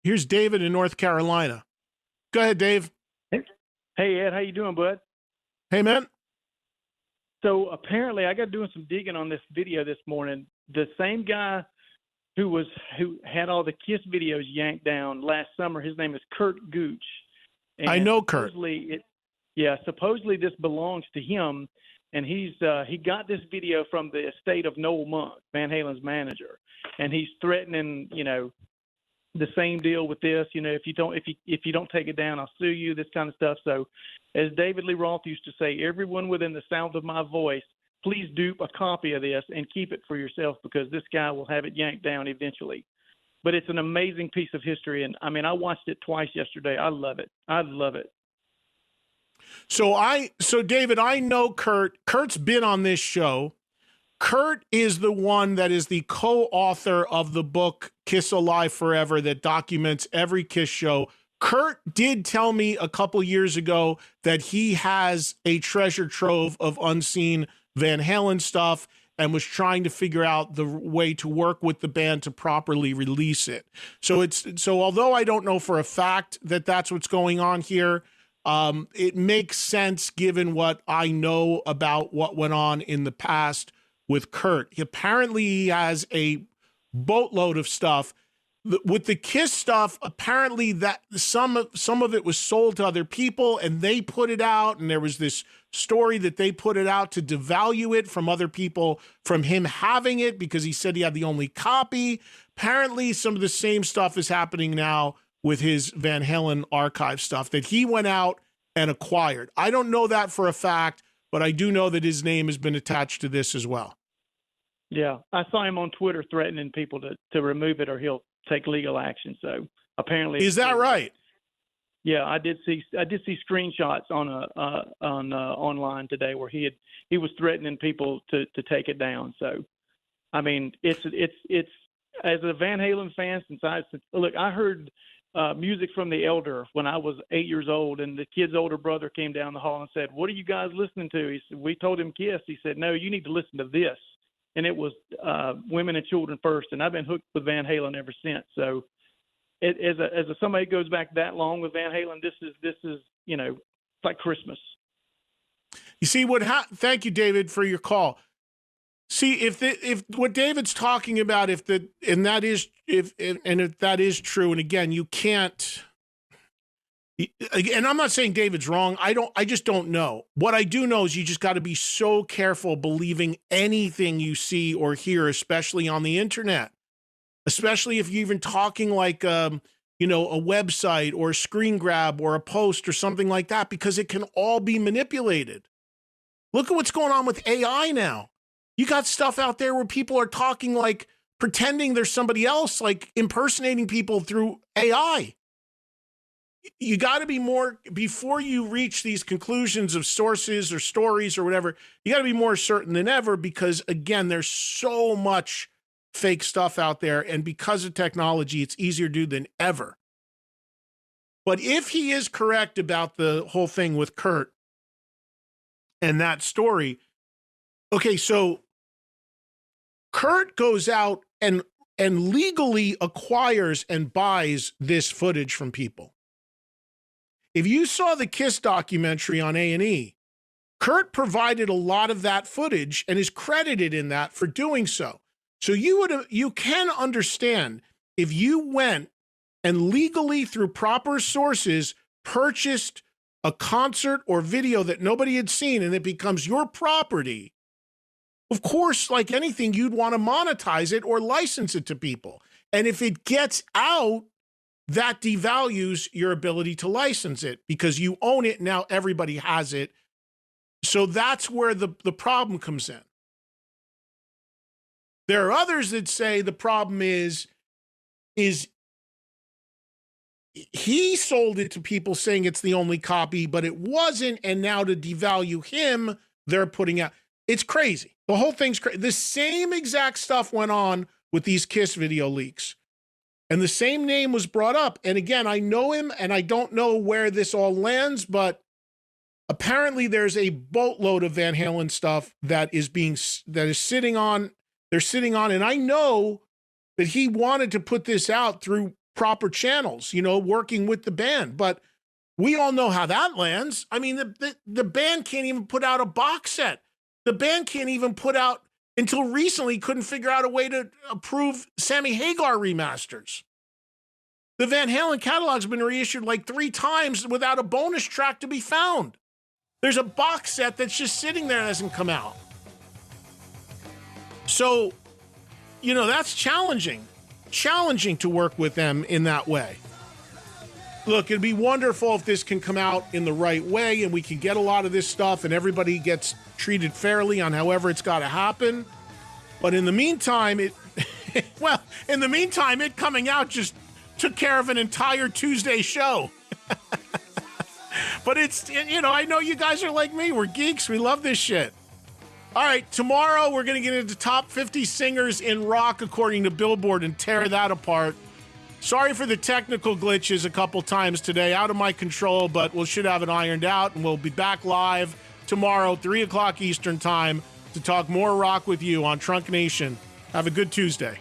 Here's David in North Carolina. Go ahead, Dave. Hey, Ed, how you doing, bud? Hey, man. So apparently I got doing some digging on this video this morning. The same guy who had all the Kiss videos yanked down last summer, his name is Kurt Gooch. And I know Kurt. Supposedly this belongs to him, and he got this video from the estate of Noel Monk, Van Halen's manager, and he's threatening, the same deal with this. If you don't take it down, I'll sue you. This kind of stuff. So, as David Lee Roth used to say, everyone within the sound of my voice, please dupe a copy of this and keep it for yourself, because this guy will have it yanked down eventually. But it's an amazing piece of history, and I mean, I watched it twice yesterday. I love it. I love it. So David, I know Kurt. Kurt's been on this show. Kurt is the one that is the co-author of the book Kiss Alive Forever that documents every Kiss show. Kurt did tell me a couple years ago that he has a treasure trove of unseen Van Halen stuff and was trying to figure out the way to work with the band to properly release it. So although I don't know for a fact that that's what's going on here, it makes sense given what I know about what went on in the past with Kurt. Apparently he has a boatload of stuff. With the Kiss stuff, apparently that some of it was sold to other people and they put it out, and there was this story that they put it out to devalue it from other people from him having it because he said he had the only copy. Apparently some of the same stuff is happening now with his Van Halen archive stuff that he went out and acquired. I don't know that for a fact, but I do know that his name has been attached to this as well. Yeah, I saw him on Twitter threatening people to remove it or he'll take legal action. So apparently, is that right? Yeah, I did see screenshots on online today where he was threatening people to take it down. So, I mean, it's as a Van Halen fan I heard music from the Elder when I was 8 years old, and the kid's older brother came down the hall and said, "What are you guys listening to?" He said, "We told him Kiss." He said, "No, you need to listen to this." And it was Women and Children First, and I've been hooked with Van Halen ever since. So, as somebody who goes back that long with Van Halen, this is it's like Christmas. You see thank you, David, for your call. See, if what David's talking about, if that is true, and again, you can't. And I'm not saying David's wrong. I just don't know. What I do know is you just got to be so careful believing anything you see or hear, especially on the internet, especially if you're even talking like, a website or a screen grab or a post or something like that, because it can all be manipulated. Look at what's going on with AI now. You got stuff out there where people are talking like pretending there's somebody else, like impersonating people through AI. You got to be more, before you reach these conclusions of sources or stories or whatever, you got to be more certain than ever, because again, there's so much fake stuff out there. And because of technology, it's easier to do than ever. But if he is correct about the whole thing with Kurt and that story, okay, so Kurt goes out and legally acquires and buys this footage from people. If you saw the Kiss documentary on A&E, Kurt provided a lot of that footage and is credited in that for doing so. So you can understand if you went and legally through proper sources purchased a concert or video that nobody had seen and it becomes your property. Of course, like anything, you'd want to monetize it or license it to people. And if it gets out, that devalues your ability to license it because you own it. Now everybody has it. So that's where the problem comes in. There are others that say the problem is he sold it to people saying it's the only copy, but it wasn't. And now to devalue him, they're putting out. It's crazy. The whole thing's crazy. The same exact stuff went on with these Kiss video leaks. And the same name was brought up. And again, I know him and I don't know where this all lands, but apparently there's a boatload of Van Halen stuff that is sitting on. And I know that he wanted to put this out through proper channels, working with the band. But we all know how that lands. I mean, the band can't even put out a box set. The band can't even put out, until recently, couldn't figure out a way to approve Sammy Hagar remasters. The Van Halen catalog's been reissued like 3 times without a bonus track to be found. There's a box set that's just sitting there that hasn't come out. So, that's challenging. Challenging to work with them in that way. Look, it'd be wonderful if this can come out in the right way and we can get a lot of this stuff and everybody gets treated fairly on however it's got to happen. But in the meantime, it coming out just took care of an entire Tuesday show. But it's, I know you guys are like me. We're geeks. We love this shit. All right, tomorrow we're going to get into top 50 singers in rock according to Billboard and tear that apart. Sorry for the technical glitches a couple times today. Out of my control, but we should have it ironed out, and we'll be back live tomorrow, 3 o'clock Eastern time, to talk more rock with you on Trunk Nation. Have a good Tuesday.